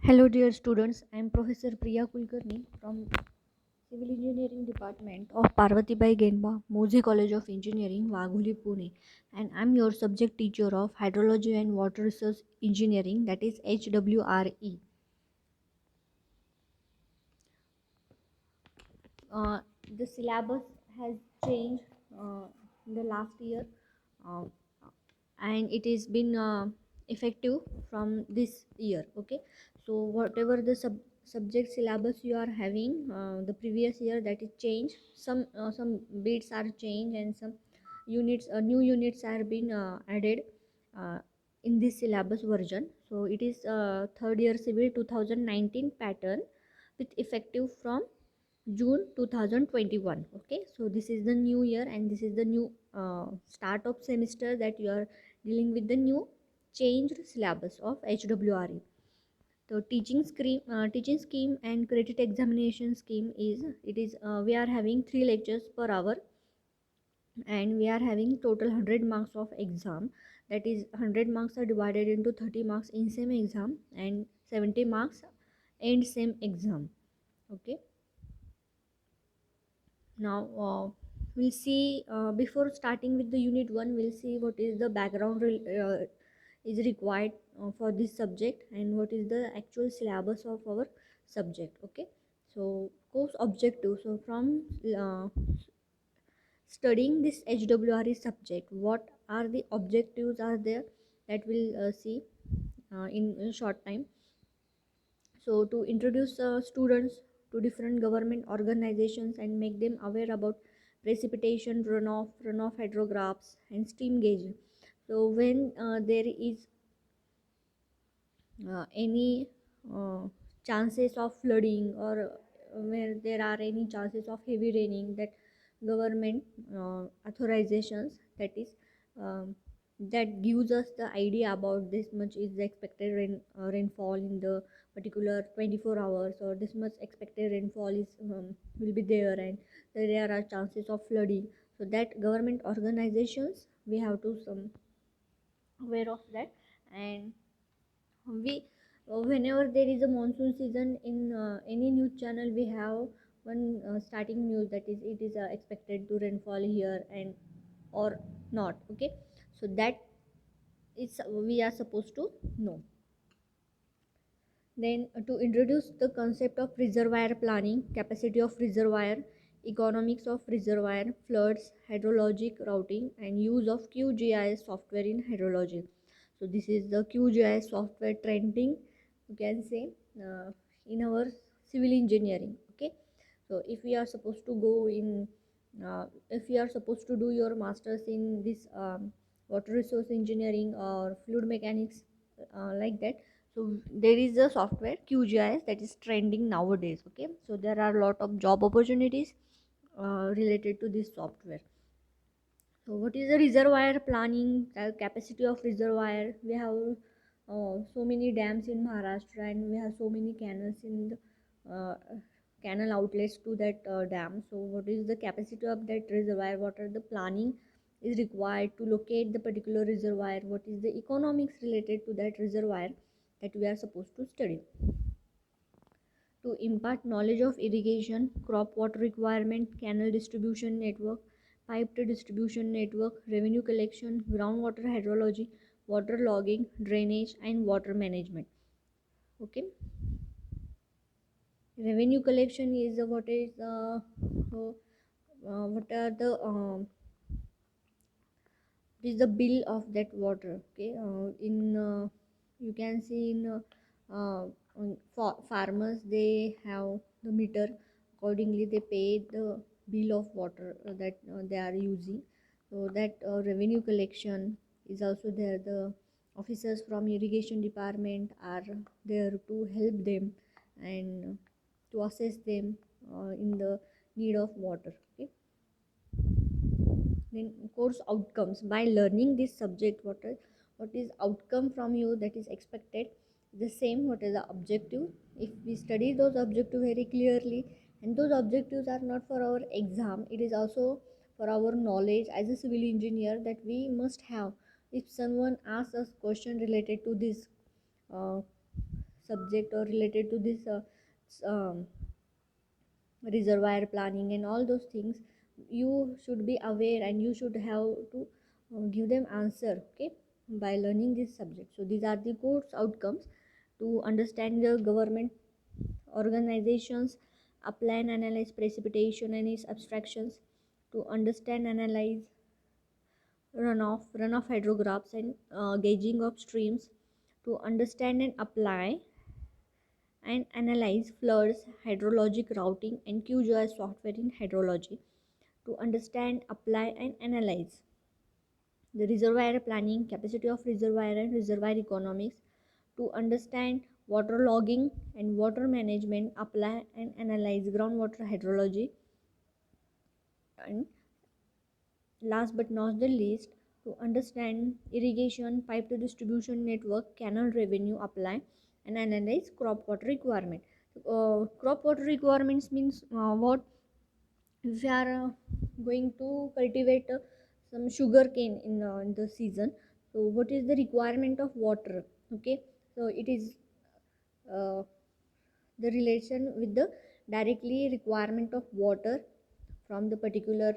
Hello, dear students. I am Professor Priya Kulkarni from Civil Engineering Department of Parvatibai Genba, Mose College of Engineering, Wagholi, Pune, and I am your subject teacher of Hydrology and Water Resource Engineering, that is HWRE. Uh, the syllabus has changed in the last year, uh, and it has been effective from this year. Okay, so whatever the subject syllabus you are having the previous year, that is changed. Some bits are changed, and some units new units are been added uh, in this syllabus version. So it is third year civil 2019 pattern with effective from June 2021. Okay, so this is the new year, and this is the new start of semester, that you are dealing with the new changed syllabus of HWRE. So teaching scheme and credit examination scheme is, it is we are having 3 lectures per hour, and we are having total 100 marks of exam. That is 100 marks are divided into 30 marks in same exam and 70 marks end same exam. Okay, now we'll see, before starting with the unit 1, we'll see what is the background is required for this subject, and what is the actual syllabus of our subject. Okay, so course objective. So from studying this HWRE subject, what are the objectives are there, that we'll see in a short time. So to introduce students to different government organizations and make them aware about precipitation, runoff hydrographs, and stream gauge. So when there is any uh, chances of flooding, or where there are any chances of heavy raining, that government authorizations, that is that gives us the idea about this much is the expected rainfall in the particular 24 hours, or this much expected rainfall is will be there, and there are chances of flooding. So that government organizations, we have to some aware of that. And we whenever there is a monsoon season, in any news channel we have one starting news, that is it is expected to rainfall here and or not. Okay, so that is we are supposed to know. Then to introduce the concept of reservoir planning, capacity of reservoir, economics of reservoir, floods, hydrologic routing, and use of QGIS software in hydrology. So this is the QGIS software trending, you can say, in our civil engineering. Okay, so if we are supposed to go in, if you are supposed to do your masters in this water resource engineering or fluid mechanics, like that, so there is a software QGIS that is trending nowadays. Okay, so there are a lot of job opportunities related to this software. So what is the reservoir planning, capacity of reservoir? We have so many dams in Maharashtra, and we have so many canals in the canal outlets to that dam. So what is the capacity of that reservoir? What are the planning is required to locate the particular reservoir? What is the economics related to that reservoir that we are supposed to study? To impart knowledge of irrigation, crop water requirement, canal distribution network, piped distribution network, revenue collection, groundwater hydrology, water logging, drainage, and water management. Okay, revenue collection is what are the it is the bill of that water. Okay, in you can see in farmers, they have the meter, accordingly they pay the bill of water that they are using. So that revenue collection is also there. The officers from irrigation department are there to help them and to assess them in the need of water. Okay, then course outcomes. By learning this subject, what is outcome from you that is expected, the same what is the objective. If we study those objectives very clearly, and those objectives are not for our exam, it is also for our knowledge as a civil engineer, that we must have. If someone asks us question related to this uh, subject or related to this reservoir planning and all those things, you should be aware and you should have to give them answer, okay, by learning this subject. So these are the course outcomes: to understand the government organizations, apply and analyze precipitation and its abstractions, to understand, analyze runoff hydrographs and gauging of streams, to understand and apply and analyze floods, hydrologic routing, and QGIS software in hydrology, to understand, apply, and analyze the reservoir planning, capacity of reservoir, and reservoir economics, to understand water logging and water management, apply and analyze groundwater hydrology, and last but not the least, to understand irrigation, pipe to distribution network, canal revenue, apply and analyze crop water requirement. Crop water requirements means what? If we are going to cultivate some sugar cane in the season, so what is the requirement of water? Okay, so it is uh, the relation with the directly requirement of water from the particular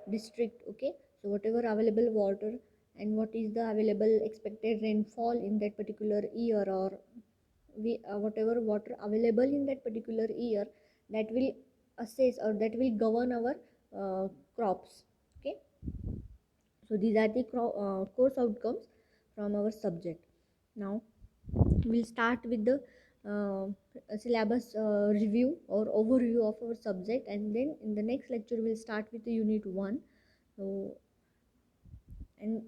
district. Okay, so whatever available water and what is the available expected rainfall in that particular year, or we whatever water available in that particular year, that will assess or that will govern our crops. Okay, so these are the course outcomes from our subject. Now we'll start with the uh, syllabus review or overview of our subject, and then in the next lecture we'll start with the unit 1. So, and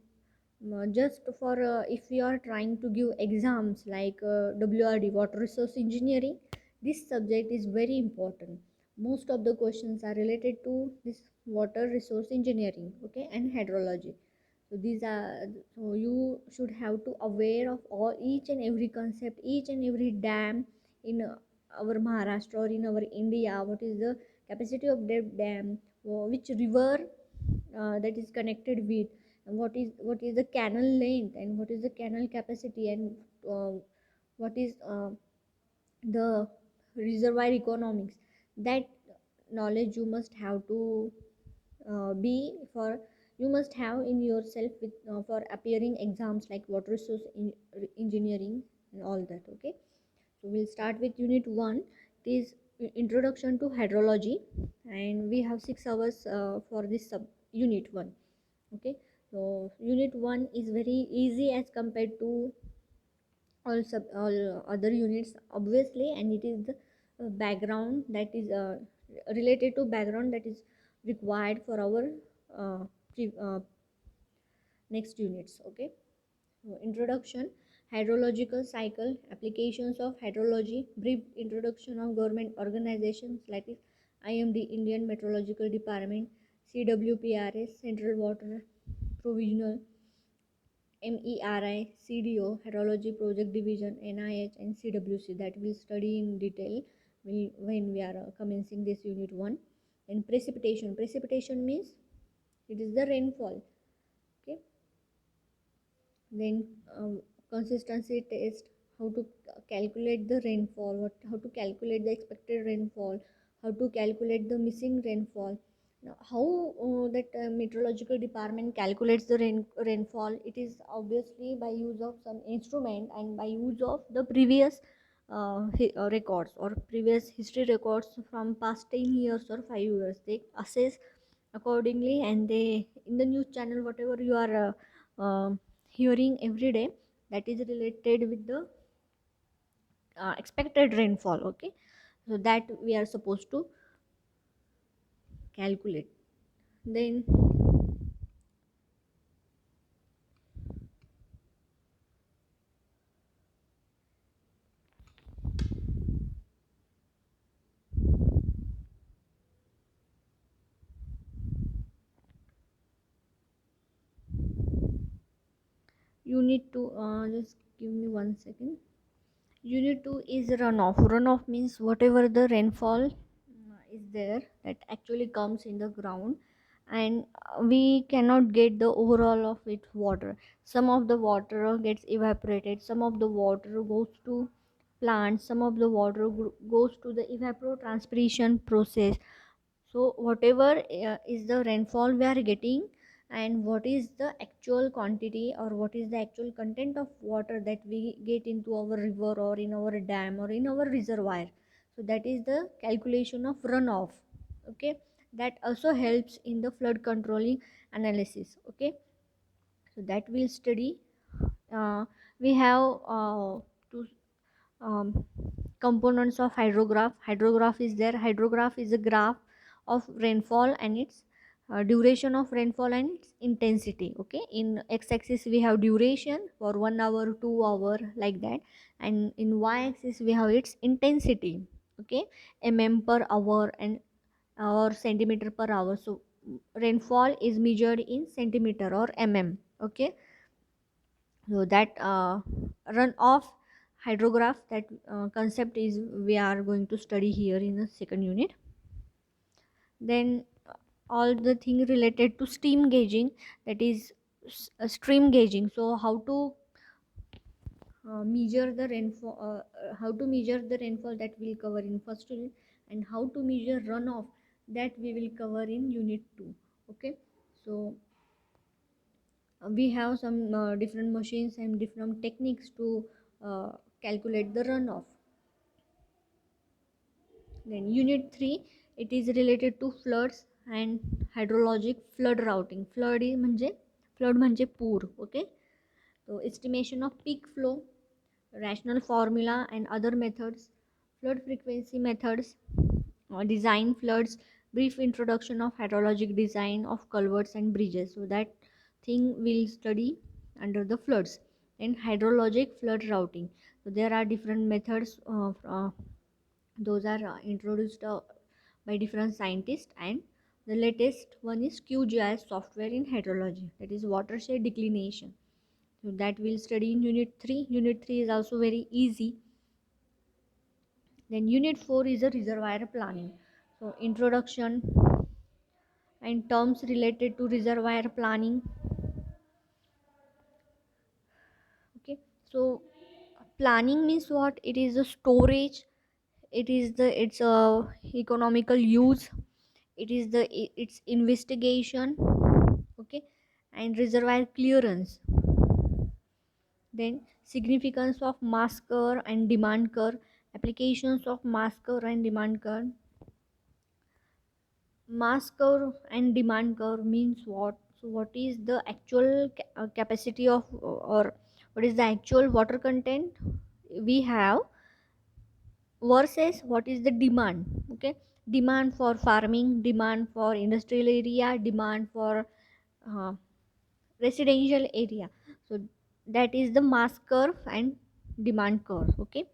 just for if we are trying to give exams like WRD, water resource engineering, this subject is very important. Most of the questions are related to this water resource engineering, okay, and hydrology. So these are, so you should have to aware of all each and every concept, each and every dam in our Maharashtra or in our India. What is the capacity of that dam? Which river that is connected with, and what is the canal length, and what is the canal capacity, and uh, what is the reservoir economics. That knowledge you must have to be for you must have in yourself with for appearing exams like water resource engineering and all that. Okay, so we'll start with unit 1. It is introduction to hydrology, and we have 6 hours for this sub unit 1. Okay, so unit 1 is very easy as compared to all other units, obviously, and it is the background that is related to background that is required for our uh, next units. Okay, so introduction, hydrological cycle, applications of hydrology, brief introduction of government organizations like this: IMD, Indian Meteorological Department; CWPRS, Central Water Provisional; MERI, CDO, Hydrology Project Division, NIH, and CWC, that we'll study in detail when we are commencing this unit 1. Then precipitation. Precipitation means it is the rainfall. Okay. Then consistency test, how to calculate the rainfall, how to calculate the expected rainfall, how to calculate the missing rainfall. Now, how that meteorological department calculates the rainfall? It is obviously by use of some instrument and by use of the previous records or previous history records from past 10 years or 5 years. They assess accordingly, and they in the news channel whatever you are hearing every day, that is related with the expected rainfall. Okay, so that we are supposed to calculate. Then you need to just give me 1 second. Unit 2 is runoff. Runoff means whatever the rainfall is there that actually comes in the ground, and we cannot get the overall of its water. Some of the water gets evaporated, some of the water goes to plants, some of the water goes to the evapotranspiration process. So whatever is the rainfall we are getting, and what is the actual quantity or what is the actual content of water that we get into our river or in our dam or in our reservoir, so that is the calculation of runoff. Okay, that also helps in the flood controlling analysis. Okay, so that we'll study. We have two um, components of hydrograph. Hydrograph is there. Hydrograph is a graph of rainfall and its duration of rainfall and its intensity. Okay, in x-axis we have duration for 1 hour, 2 hour, like that, and in y-axis we have its intensity. Okay, per hour and or centimeter per hour. So rainfall is measured in centimeter or Okay, so that run off hydrograph, that concept is we are going to study here in the second unit. Then all the thing related to steam gauging, that is stream gauging. So how to measure the rainfall, how to measure the rainfall, that will cover in first unit, and how to measure runoff, that we will cover in unit 2. Okay, so we have some different machines and different techniques to uh, calculate the runoff. Then unit 3, it is related to floods and hydrologic flood routing. Flood म्हणजे पूर. Okay, so estimation of peak flow, rational formula and other methods, flood frequency methods, design floods, brief introduction of hydrologic design of culverts and bridges. So that thing we'll study under the floods. And hydrologic flood routing, so there are different methods those are introduced by different scientists, and the latest one is QGIS software in hydrology, that is watershed declination. So that we'll study in unit 3. Unit 3 is also very easy. Then unit 4 is a reservoir planning. So introduction and terms related to reservoir planning. Okay, so planning means what? It is a storage, it's a economical use, it is its investigation. Okay, and reservoir clearance. Then significance of mass curve and demand curve, applications of mass curve and demand curve. Mass curve and demand curve means what? So what is the actual capacity of, or what is the actual water content we have versus what is the demand. Okay, demand for farming, demand for industrial area, demand for uh, residential area. So that is the mass curve and demand curve. Okay,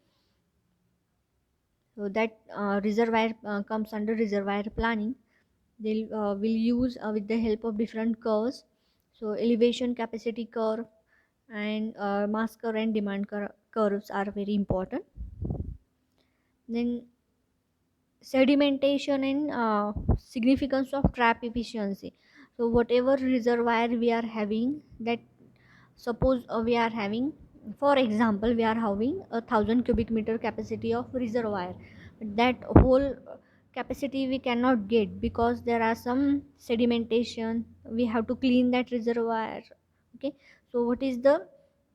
so that reservoir comes under reservoir planning. They will use with the help of different curves. So elevation capacity curve and mass curve and demand curves are very important. Then sedimentation and significance of trap efficiency. So whatever reservoir we are having, that suppose we are having, for example, we are having 1,000 cubic meter capacity of reservoir, but that whole capacity we cannot get because there are some sedimentation, we have to clean that reservoir. Okay, so what is the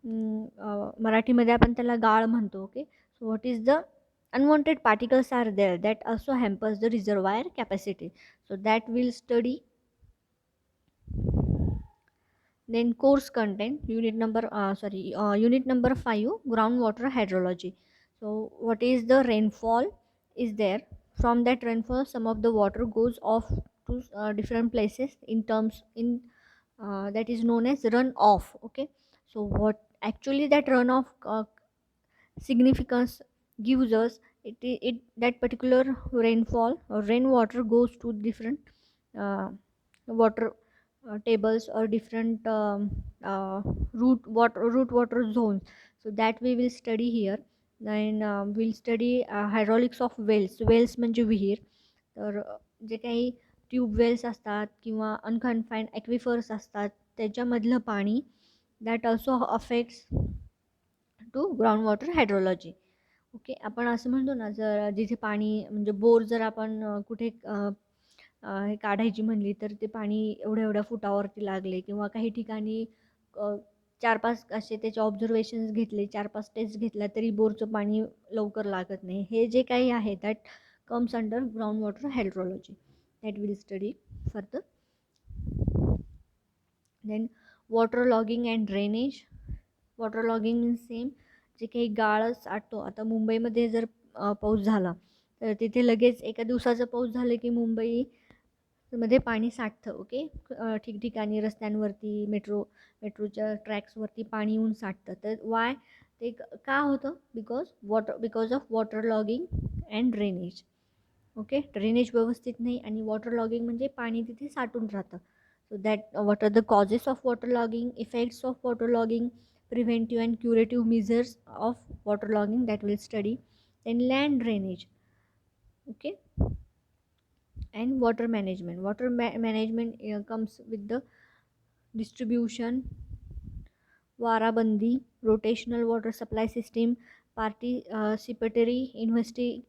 मराठीमध्ये आपण त्याला गाळ म्हणतो. Okay, so what is the unwanted particles are there, that also hampers the reservoir capacity. So that will study. Then course content, unit number 5, groundwater hydrology. So what is the rainfall is there, from that rainfall some of the water goes off to different places in terms in that is known as runoff. Okay, so what actually that runoff significance gives us, it that particular rainfall or rainwater goes to different water tables or different root water zones. So that we will study here. Then we'll study hydraulics of wells म्हणजे विहीर. तर जे काही tube wells असतात किंवा unconfined ॲक्विफर्स असतात त्याच्यामधलं पाणी, that also affects to groundwater hydrology. Okay. आपण असं म्हणतो ना, जर जिथे पाणी म्हणजे बोर जर आपण कुठे हे काढायची म्हणली, तर ते पाणी एवढ्या-एवढ्या फुटावरती लागले किंवा काही ठिकाणी अ, 4-5 असे त्याचे ऑब्झर्वेशन्स घेतले, 4-5 टेस्ट घेतल्या तरी बोरचं पाणी लवकर लागत नाही. हे जे काही आहे that comes under groundwater hydrology. That will study further. Then water logging and drainage. Water logging means same, जे काही गाळ साठतो. आता मुंबईमध्ये जर पाऊस झाला, तर तिथे लगेच एका दिवसाचा पाऊस झाला की मुंबईमध्ये पाणी साठतं. ओके. ठिकठिकाणी रस्त्यांवरती, मेट्रोच्या ट्रॅक्सवरती पाणी येऊन साठतं. तर वाय ते का होतं? Because of water logging and drainage. Okay. Drainage व्यवस्थित नाही आणि वॉटर लॉगिंग म्हणजे पाणी तिथे साठून राहतं. So that what are the causes of water logging, effects of water logging, preventive and curative measures of waterlogging that will study. Then land drainage. Okay. And water management. Management comes with the distribution, varabandi, rotational water supply system, participatory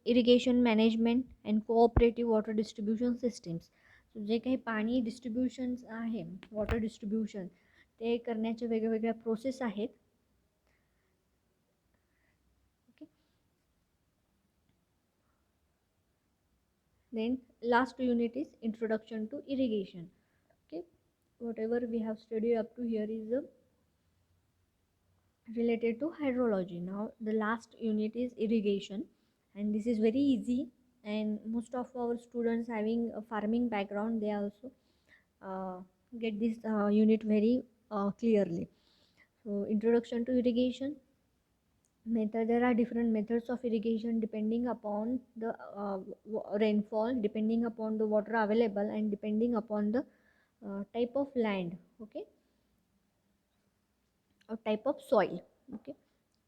irrigation management, and cooperative water distribution systems. So जे काही पाणी डिस्ट्रीब्युशन्स आहे, water distribution, ते करण्याच्या वेगवेगळ्या process आहेत. Okay. Then last unit is introduction to irrigation. Okay, whatever we have studied up to here is related to hydrology. Now the last unit is irrigation, and this is very easy, and most of our students having a farming background, they also uh, get this unit very clearly. So introduction to irrigation method. There are different methods of irrigation depending upon the rainfall, depending upon the water available, and depending upon the type of land. Okay, or type of soil. Okay.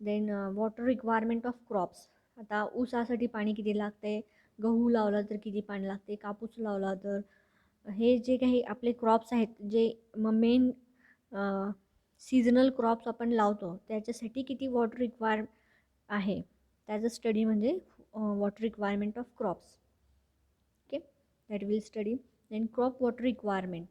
Then water requirement of crops. आता ऊसासाठी पाणी किती लागते, गहू लावला तर किती पाणी लागते, कापूस लावला तर, हे जे काही आपले क्रॉप्स आहेत, जे मेन सीझनल क्रॉप्स आपण लावतो, त्याच्यासाठी किती वॉटर रिक्वायर आहे, त्याचं स्टडी म्हणजे water requirement of crops. Okay. That will study. Then crop water requirement.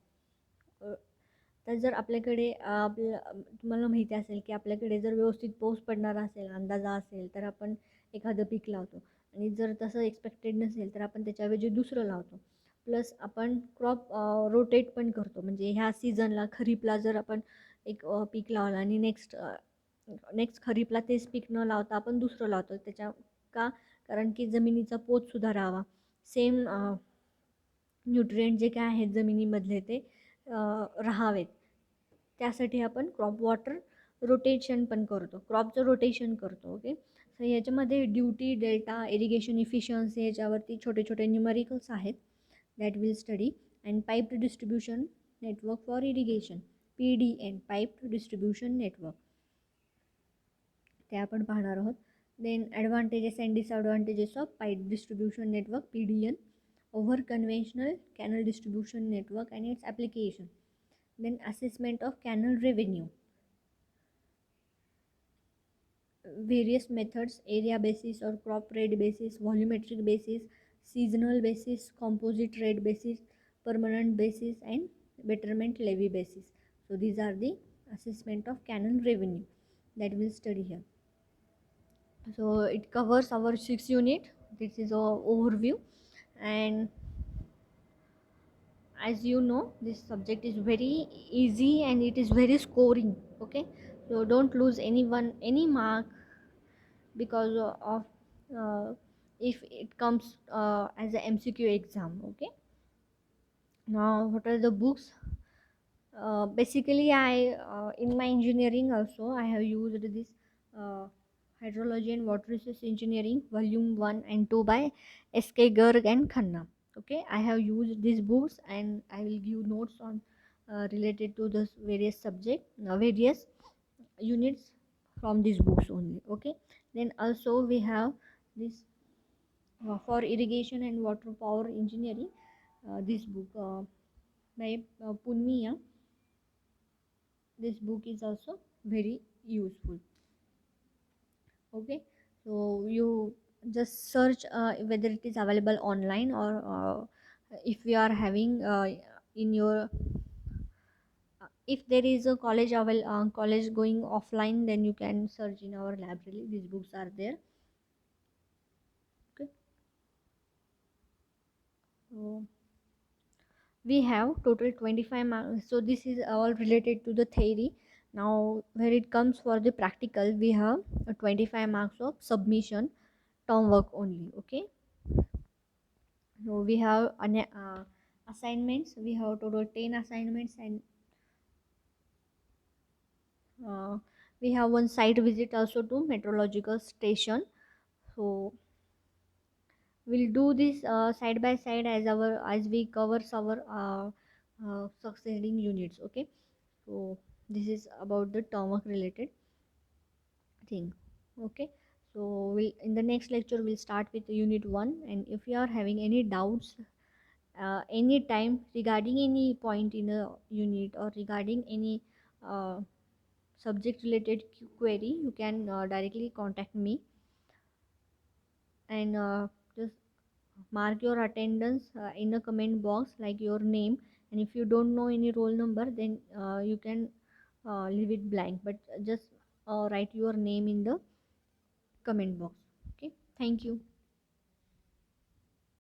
तर जर आपल्याकडे तुम्हाला माहिती असेल की आपल्याकडे जर व्यवस्थित पाऊस पडणारा असेल, अंदाजा असेल, तर आपण एखादं पीक लावतो, आणि जर तसं एक्सपेक्टेड नसेल तर आपण त्याच्याऐवजी दुसरं लावतो. प्लस आपण क्रॉप रोटेट पण करतो, म्हणजे ह्या सीझनला खरीपला जर आपण एक पीक लावलं आणि नेक्स्ट खरीपला तेच पीक न लावता आपण दुसरं लावतो. का? कारण की जमिनीचा पोत सुधारावा, सेम न्यूट्रिएंट जे काय आहेत जमिनीमधले ते राहावेत, त्यासाठी आपण क्रॉप वॉटर रोटेशन पण करतो, क्रॉपचं रोटेशन करतो. ओके. सो ह्याच्यामध्ये ड्युटी, डेल्टा, इरिगेशन इफिशियन्सी, ह्याच्यावरती छोटे छोटे न्यूमरिकल्स आहेत. That will study. And piped distribution network for irrigation, PDN, piped distribution network, ते आपण पाहणार आहोत. Then advantages and disadvantages of pipe distribution network, PDN, over conventional canal distribution network and its application. Then assessment of canal revenue. Various methods: area basis or crop rate basis, volumetric basis, seasonal basis, composite rate basis, permanent basis, and betterment levy basis. So these are the assessment of canal revenue that we'll study here. So it covers our 6th unit. This is our overview, and as you know, this subject is very easy and it is very scoring. Okay, so don't lose any mark because of if it comes as a MCQ exam. Okay. Now what are the books? Basically I in my engineering also I have used this uh, hydrology and water resource engineering volume 1 and 2 by SK Garg and Khanna. Okay, I have used these books and I will give notes on related to the various subject, various units from these books only. Okay. Then also we have this for irrigation and water power engineering, this book by Punmiya. This book is also very useful. Okay, So you just search whether it is available online, or if we are having in your if there is a college going offline, then you can search in our library. These books are there. Okay. So we have total 25 marks. So this is all related to the theory. Now where it comes for the practical, we have 25 marks of submission term work only. Okay. So we have assignments. We have total 10 assignments, and uh, we have one site visit also to meteorological station. So we'll do this side by side as we covers our succeeding units. Okay. So this is about the term work related thing. Okay. So we'll in the next lecture we'll start with unit 1, and if you are having any doubts any time regarding any point in a unit, or regarding any uh, subject related query, you can directly contact me, and just mark your attendance in the comment box, like your name. And if you don't know any roll number, then you can leave it blank, but just write your name in the comment box. Okay, thank you.